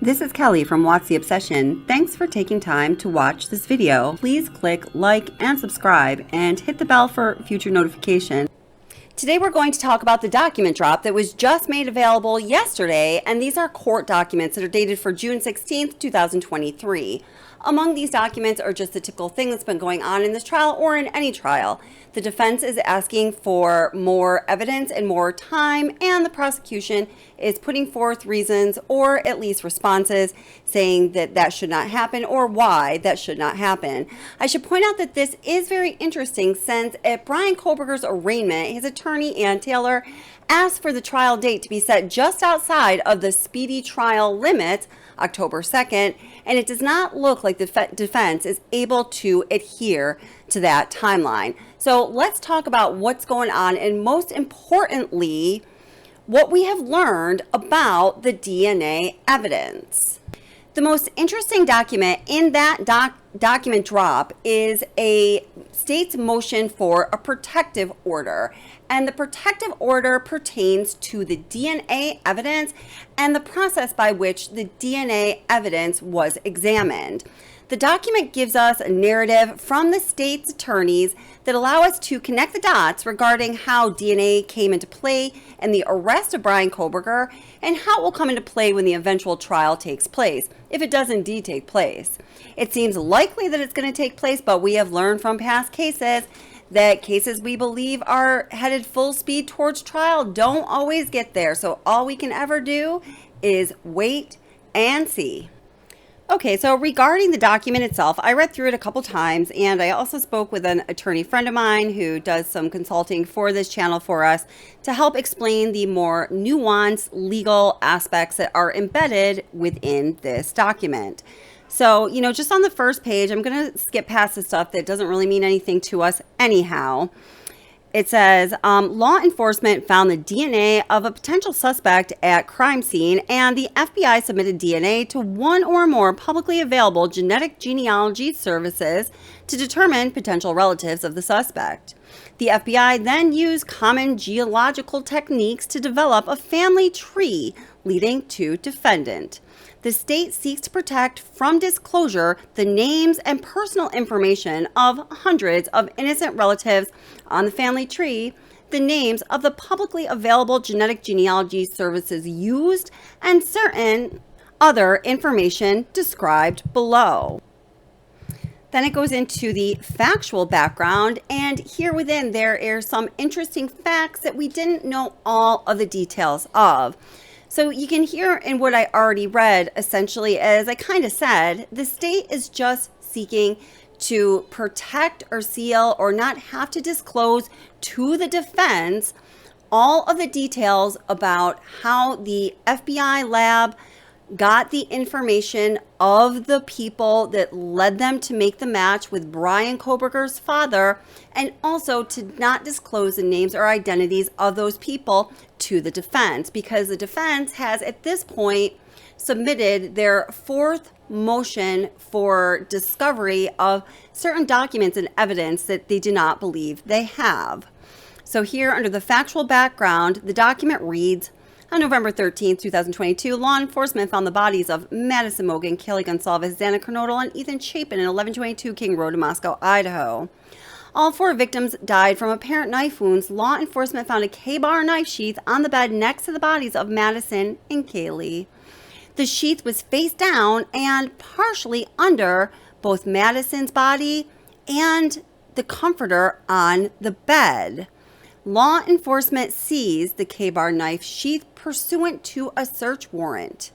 This is Kelly from Watch the Obsession. Thanks for taking time to watch this video. Please click like and subscribe and hit the bell for future notification. Today we're going to talk about the document drop that was just made available yesterday, and these are court documents that are dated for June 16th, 2023. Among these documents are just the typical thing that's been going on in this trial or in any trial. The defense is asking for more evidence and more time, and the prosecution is putting forth reasons or at least responses saying that that should not happen or why that should not happen. I should point out that this is very interesting since at Bryan Kohberger's arraignment, his attorney Ann Taylor asked for the trial date to be set just outside of the speedy trial limit, October 2nd, and it does not look like the defense is able to adhere to that timeline. So let's talk about what's going on, and most importantly, what we have learned about the DNA evidence. The most interesting document in that document drop is a state's motion for a protective order. And the protective order pertains to the DNA evidence and the process by which the DNA evidence was examined. The document gives us a narrative from the state's attorneys that allow us to connect the dots regarding how DNA came into play in the arrest of Bryan Kohberger and how it will come into play when the eventual trial takes place, if it does indeed take place. It seems likely that it's going to take place, but we have learned from past cases that cases we believe are headed full speed towards trial don't always get there. So all we can ever do is wait and see. Okay, so regarding the document itself, I read through it a couple times, and I also spoke with an attorney friend of mine who does some consulting for this channel for us to help explain the more nuanced legal aspects that are embedded within this document. So, just on the first page, I'm going to skip past the stuff that doesn't really mean anything to us anyhow. It says, law enforcement found the DNA of a potential suspect at crime scene, and the FBI submitted DNA to one or more publicly available genetic genealogy services to determine potential relatives of the suspect. The FBI then used common geological techniques to develop a family tree leading to defendant. The state seeks to protect from disclosure the names and personal information of hundreds of innocent relatives on the family tree, the names of the publicly available genetic genealogy services used, and certain other information described below. Then it goes into the factual background, and here within there are some interesting facts that we didn't know all of the details of. So you can hear in what I already read, essentially, as I kind of said, the state is just seeking to protect or seal or not have to disclose to the defense all of the details about how the FBI lab got the information of the people that led them to make the match with Bryan Kohberger's father, and also to not disclose the names or identities of those people to the defense, because the defense has at this point submitted their fourth motion for discovery of certain documents and evidence that they do not believe they have. So here under the factual background, the document reads, on November 13, 2022, law enforcement found the bodies of Madison Mogen, Kelly Gonsalves, Xana Kernodle, and Ethan Chapin in 1122 King Road in Moscow, Idaho. All four victims died from apparent knife wounds. Law enforcement found a K-bar knife sheath on the bed next to the bodies of Madison and Kaylee. The sheath was face down and partially under both Madison's body and the comforter on the bed. Law enforcement seized the K-bar knife sheath pursuant to a search warrant.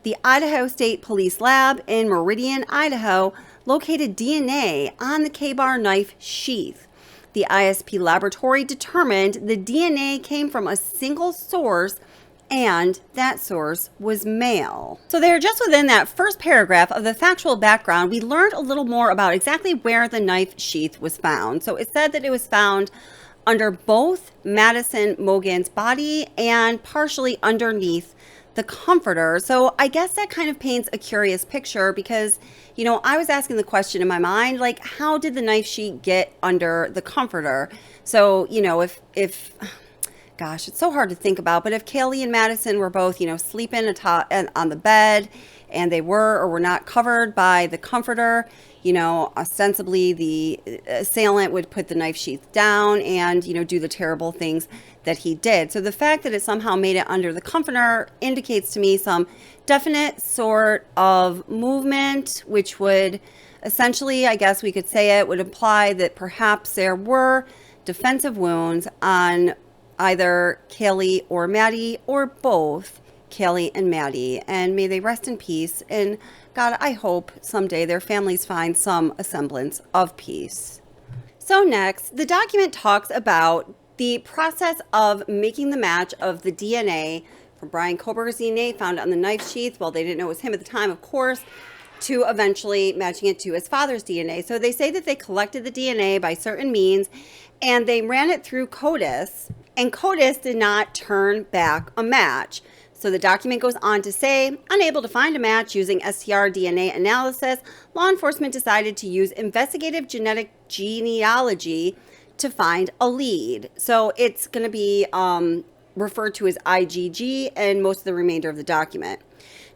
The Idaho State Police Lab in Meridian, Idaho, located DNA on the K-bar knife sheath. The ISP laboratory determined the DNA came from a single source, and that source was male. So there, just within that first paragraph of the factual background, we learned a little more about exactly where the knife sheath was found. So it said that it was found under both Madison Mogen's body and partially underneath the comforter. So I guess that kind of paints a curious picture because, I was asking the question in my mind, like, how did the knife sheath get under the comforter? So, if gosh, it's so hard to think about, but if Kaylee and Madison were both, sleeping on the bed, and they were or were not covered by the comforter, you know, ostensibly the assailant would put the knife sheath down and, you know, do the terrible things that he did. So the fact that it somehow made it under the comforter indicates to me some definite sort of movement, which would essentially, I guess we could say it, would imply that perhaps there were defensive wounds on either Kaylee or Maddie, or both Kaylee and Maddie. And may they rest in peace. And God, I hope someday their families find some semblance of peace. So next, the document talks about the process of making the match of the DNA from Bryan Kohberger's DNA found on the knife sheath. Well, they didn't know it was him at the time, of course, to eventually matching it to his father's DNA. So they say that they collected the DNA by certain means and they ran it through CODIS, and CODIS did not turn back a match. So the document goes on to say, unable to find a match using STR DNA analysis, law enforcement decided to use investigative genetic genealogy to find a lead. So it's going to be referred to as IgG and most of the remainder of the document.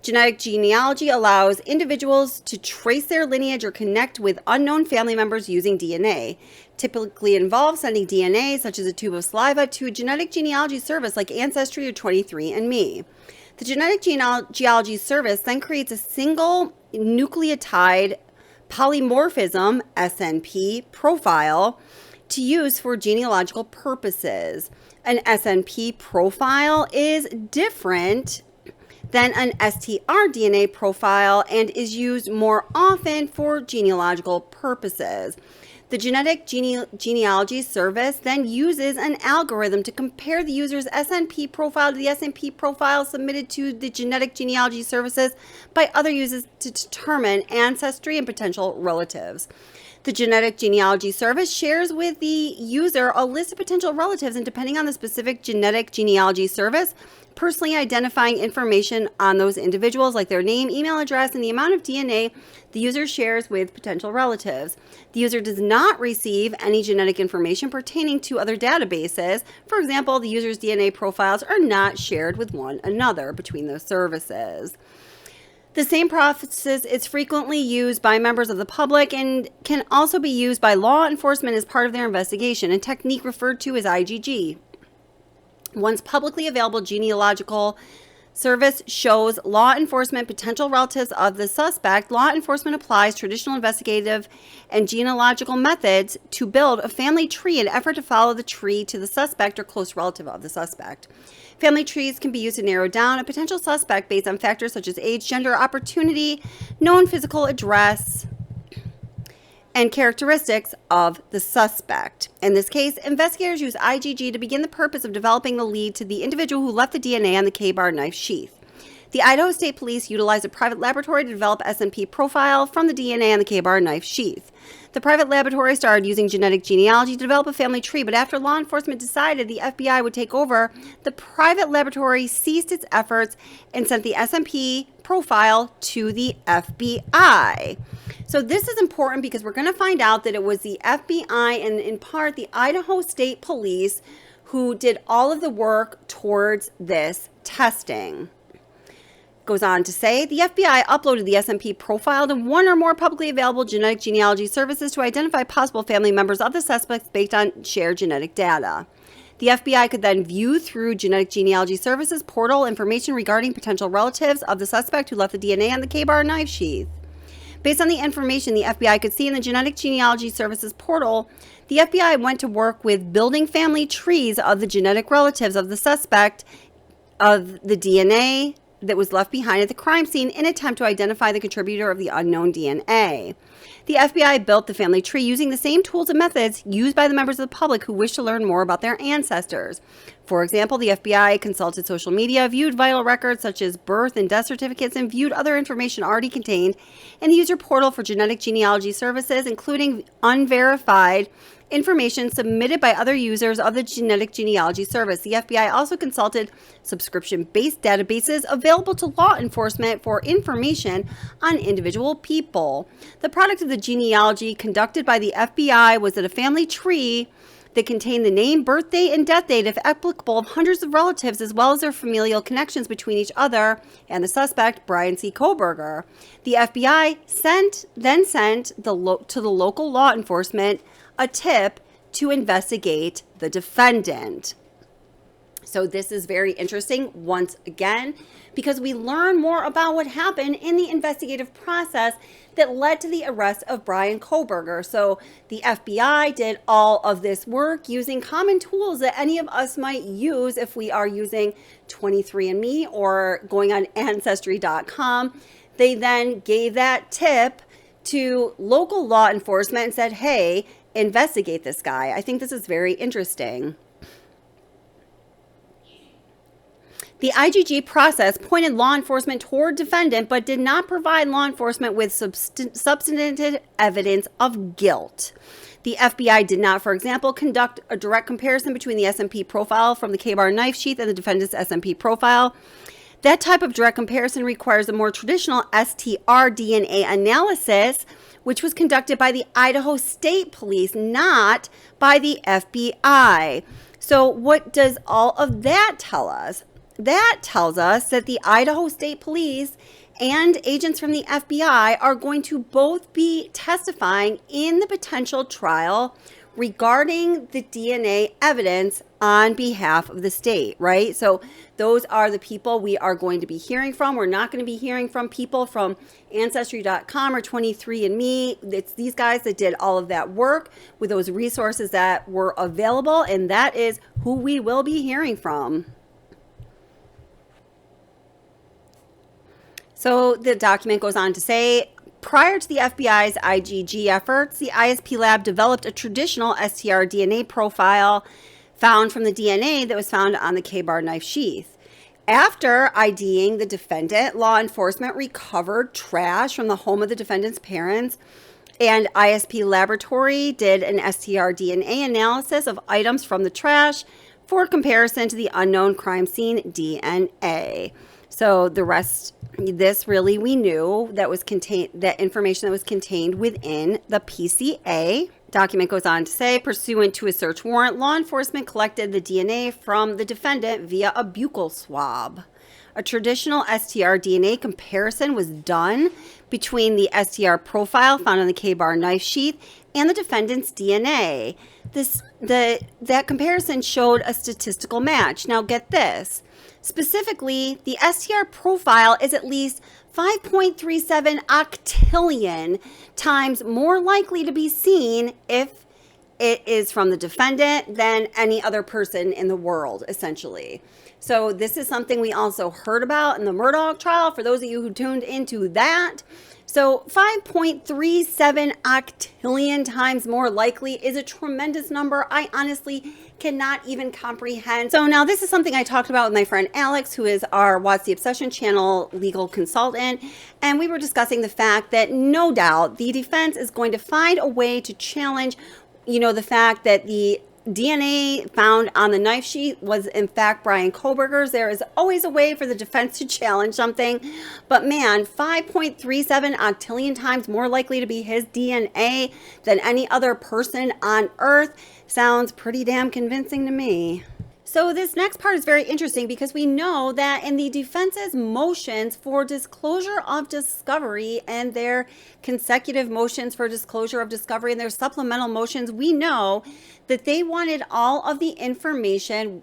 Genetic genealogy allows individuals to trace their lineage or connect with unknown family members using DNA. Typically involves sending DNA, such as a tube of saliva, to a genetic genealogy service like Ancestry or 23andMe. The genetic genealogy service then creates a single nucleotide polymorphism, SNP, profile to use for genealogical purposes. An SNP profile is different than an STR DNA profile and is used more often for genealogical purposes. The genetic genealogy service then uses an algorithm to compare the user's SNP profile to the SNP profile submitted to the genetic genealogy services by other users to determine ancestry and potential relatives. The genetic genealogy service shares with the user a list of potential relatives, and depending on the specific genetic genealogy service, personally identifying information on those individuals like their name, email address, and the amount of DNA the user shares with potential relatives. The user does not receive any genetic information pertaining to other databases. For example, the user's DNA profiles are not shared with one another between those services. The same process is frequently used by members of the public and can also be used by law enforcement as part of their investigation, a technique referred to as IgG. Once publicly available genealogical service shows law enforcement potential relatives of the suspect, law enforcement applies traditional investigative and genealogical methods to build a family tree in an effort to follow the tree to the suspect or close relative of the suspect. Family trees can be used to narrow down a potential suspect based on factors such as age, gender, opportunity, known physical address, and characteristics of the suspect. In this case, investigators use IgG to begin the purpose of developing the lead to the individual who left the DNA on the K-bar knife sheath. The Idaho State Police utilized a private laboratory to develop SNP profile from the DNA on the K-bar knife sheath. The private laboratory started using genetic genealogy to develop a family tree, but after law enforcement decided the FBI would take over, the private laboratory ceased its efforts and sent the SNP profile to the FBI. So this is important because we're going to find out that it was the FBI and in part the Idaho State Police who did all of the work towards this testing. Goes on to say, the FBI uploaded the SNP profile to one or more publicly available genetic genealogy services to identify possible family members of the suspects based on shared genetic data. The FBI could then view through genetic genealogy services portal information regarding potential relatives of the suspect who left the DNA on the K-bar knife sheath. Based on the information the FBI could see in the genetic genealogy services portal, the FBI went to work with building family trees of the genetic relatives of the suspect of the DNA that was left behind at the crime scene in an attempt to identify the contributor of the unknown DNA. The FBI built the family tree using the same tools and methods used by the members of the public who wish to learn more about their ancestors. For example, the FBI consulted social media, viewed vital records such as birth and death certificates, and viewed other information already contained in the user portal for genetic genealogy services, including unverified information submitted by other users of the genetic genealogy service. The FBI also consulted subscription-based databases available to law enforcement for information on individual people. The product of the genealogy conducted by the FBI was that a family tree that contain the name, birth date, and death date, if applicable, of hundreds of relatives, as well as their familial connections between each other and the suspect, Bryan C. Kohberger. The FBI then sent to the local law enforcement a tip to investigate the defendant. So this is very interesting once again, because we learn more about what happened in the investigative process that led to the arrest of Bryan Kohberger. So the FBI did all of this work using common tools that any of us might use if we are using 23andMe or going on Ancestry.com. They then gave that tip to local law enforcement and said, hey, investigate this guy. I think this is very interesting. The IGG process pointed law enforcement toward defendant, but did not provide law enforcement with substantive evidence of guilt. The FBI did not, for example, conduct a direct comparison between the SMP profile from the K-bar knife sheath and the defendant's SMP profile. That type of direct comparison requires a more traditional STR DNA analysis, which was conducted by the Idaho State Police, not by the FBI. So what does all of that tell us? That tells us that the Idaho State Police and agents from the FBI are going to both be testifying in the potential trial regarding the DNA evidence on behalf of the state, right? So those are the people we are going to be hearing from. We're not going to be hearing from people from Ancestry.com or 23andMe. It's these guys that did all of that work with those resources that were available, and that is who we will be hearing from. So the document goes on to say, prior to the FBI's IGG efforts, the ISP lab developed a traditional STR DNA profile found from the DNA that was found on the K-bar knife sheath. After IDing the defendant, law enforcement recovered trash from the home of the defendant's parents, and ISP laboratory did an STR DNA analysis of items from the trash for comparison to the unknown crime scene DNA. So the rest, this really we knew that was contained, that information that was contained within the PCA. Document goes on to say, pursuant to a search warrant, law enforcement collected the DNA from the defendant via a buccal swab. A traditional STR DNA comparison was done between the STR profile found on the K-bar knife sheath and the defendant's DNA. That comparison showed a statistical match. Now get this. Specifically, the STR profile is at least 5.37 octillion times more likely to be seen if it is from the defendant than any other person in the world, essentially. So this is something we also heard about in the Murdaugh trial, for those of you who tuned into that. So 5.37 octillion times more likely is a tremendous number. I honestly cannot even comprehend. So now this is something I talked about with my friend Alex, who is our What's the Obsession channel legal consultant. And we were discussing the fact that no doubt the defense is going to find a way to challenge, the fact that the DNA found on the knife sheath was in fact Bryan Kohberger's. There is always a way for the defense to challenge something, but man, 5.37 octillion times more likely to be his DNA than any other person on earth sounds pretty damn convincing to me. So this next part is very interesting because we know that in the defense's motions for disclosure of discovery and their consecutive motions for disclosure of discovery and their supplemental motions, we know that they wanted all of the information,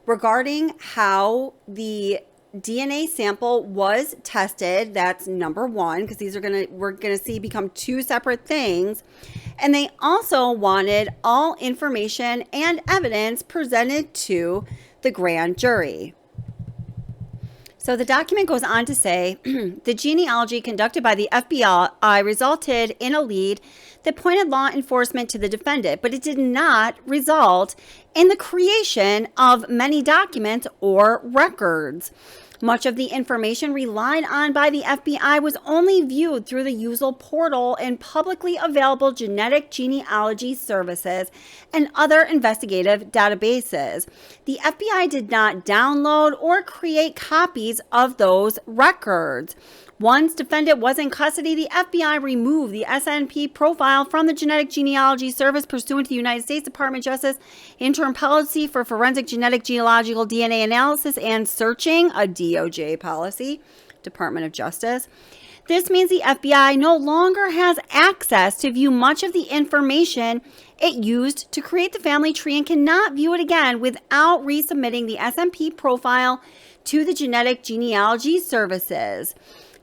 regarding how the DNA sample was tested. That's number one, because we're gonna see become two separate things. And they also wanted all information and evidence presented to the grand jury. So the document goes on to say, the genealogy conducted by the FBI resulted in a lead that pointed law enforcement to the defendant, but it did not result in the creation of many documents or records. Much of the information relied on by the FBI was only viewed through the usual portal and publicly available genetic genealogy services and other investigative databases. The FBI did not download or create copies of those records. Once defendant was in custody, the FBI removed the SNP profile from the Genetic Genealogy Service pursuant to the United States Department of Justice Interim Policy for Forensic Genetic Genealogical DNA Analysis and Searching, a DOJ policy, Department of Justice. This means the FBI no longer has access to view much of the information it used to create the family tree and cannot view it again without resubmitting the SNP profile to the Genetic Genealogy Services.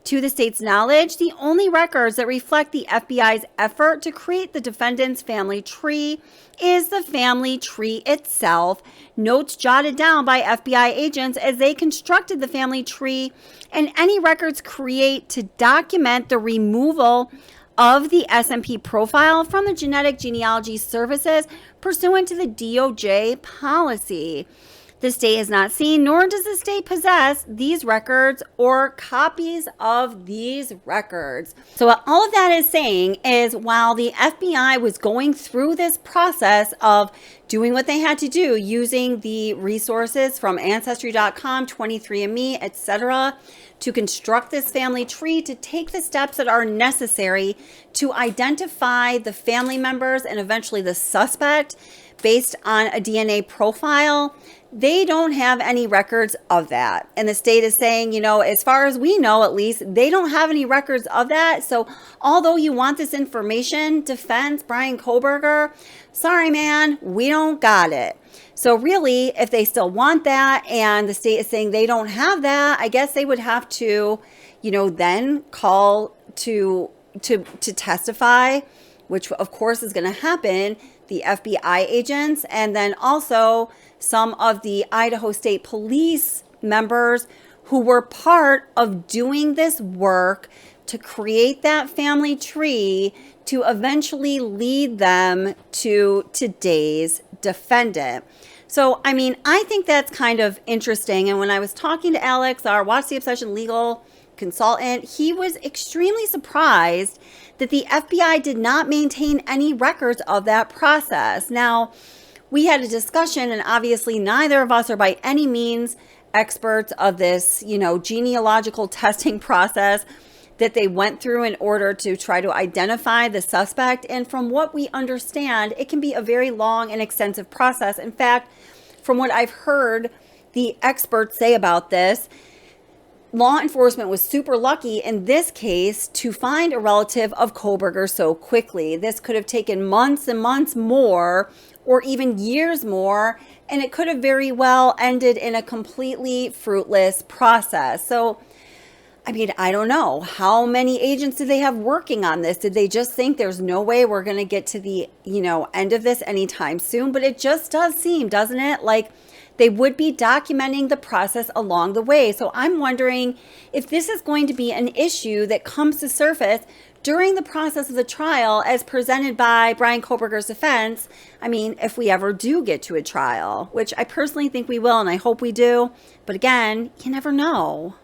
To the state's knowledge, the only records that reflect the FBI's effort to create the defendant's family tree is the family tree itself, notes jotted down by FBI agents as they constructed the family tree, and any records created to document the removal of the SNP profile from the Genetic Genealogy Services pursuant to the DOJ policy. The state has not seen, nor does the state possess, these records or copies of these records. So what all of that is saying is while the FBI was going through this process of doing what they had to do, using the resources from Ancestry.com, 23andMe, etc., to construct this family tree, to take the steps that are necessary to identify the family members and eventually the suspect based on a DNA profile, they don't have any records of that. And the state is saying, you know, as far as we know, at least, they don't have any records of that. So although you want this information, defense, Bryan Kohberger, sorry, man, we don't got it. So really, if they still want that and the state is saying they don't have that, I guess they would have to, you know, then call to testify, which of course is going to happen, the FBI agents, and then also some of the Idaho State Police members who were part of doing this work to create that family tree to eventually lead them to today's defendant. So, I mean, I think that's kind of interesting. And when I was talking to Alex, our Watch the Obsession legal consultant, he was extremely surprised that the FBI did not maintain any records of that process. Now, we had a discussion, and obviously neither of us are by any means experts of this, you know, genealogical testing process that they went through in order to try to identify the suspect. And from what we understand, it can be a very long and extensive process. In fact, from what I've heard the experts say about this, law enforcement was super lucky in this case to find a relative of Kohberger so quickly. This could have taken months and months more, or even years more, and it could have very well ended in a completely fruitless process. So, I mean, I don't know. How many agents did they have working on this? Did they just think there's no way we're going to get to the, you know, end of this anytime soon? But it just does seem, doesn't it, like they would be documenting the process along the way. So I'm wondering if this is going to be an issue that comes to surface during the process of the trial as presented by Bryan Kohberger's defense. I mean, if we ever do get to a trial, which I personally think we will, and I hope we do. But again, you never know.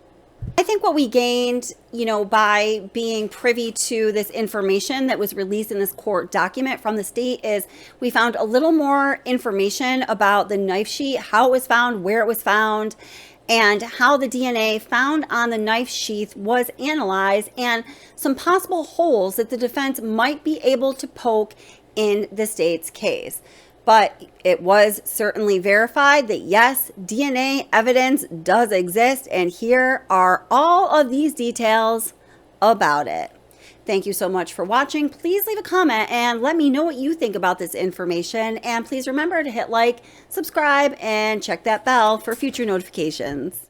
I think what we gained, you know, by being privy to this information that was released in this court document from the state is we found a little more information about the knife sheath, how it was found, where it was found, and how the DNA found on the knife sheath was analyzed, and some possible holes that the defense might be able to poke in the state's case. But it was certainly verified that yes, DNA evidence does exist, and here are all of these details about it. Thank you so much for watching. Please leave a comment and let me know what you think about this information. And please remember to hit like, subscribe, and check that bell for future notifications.